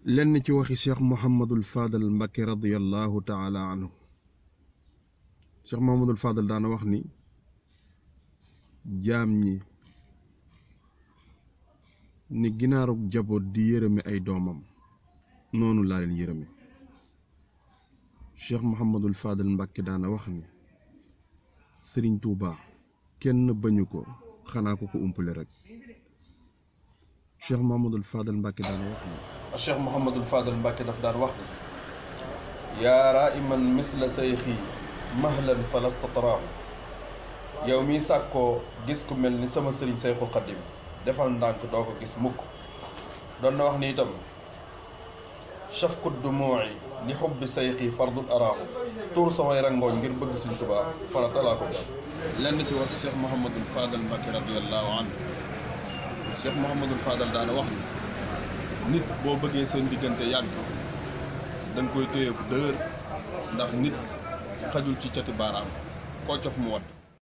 lenn ci waxi Cheikh Mouhamadul Fadal Mbacké radiyallahu taala anhu. Cheikh Mouhamadul Fadal daana wax ni jaam ñi ni ginaarug jaboot di yërëme ay doomam noonu laa leen yërëme. Cheikh Mouhamadul Fadal Mbacké daana wax ni Sëriñ Tuuba kenn bañu ko xanaa ko ko umpale rek. Cheikh Mouhamadul Fadal Mbacké daana wax ni Cheikh Mouhamadul Fadal Mbacké daf daan wax ni yaa raiman misla sayxi mahlan falasta taraahu. yow miy sàkkoo gis ku mel ni sama sëriñ Sayxul Xaddim defal ndànk doo ko gis mukk. doon na wax ni itam shafku dumuu'i li xubbi sayxi fardun araahu. tuur samay rangooñ ngir bëgg Sëriñ Tuubaa farata laa ko jàpp. lenn ci wax Cheikh Mouhamadul Fadal Mbacké radiyallahu anhu. Cheikh Mouhamadul Fadal daana wax ni nit boo bëggee seen diggante yàgg da nga koy téye bu dëgër ndax nit xajul ci cati baaraam koo cof mu wadd.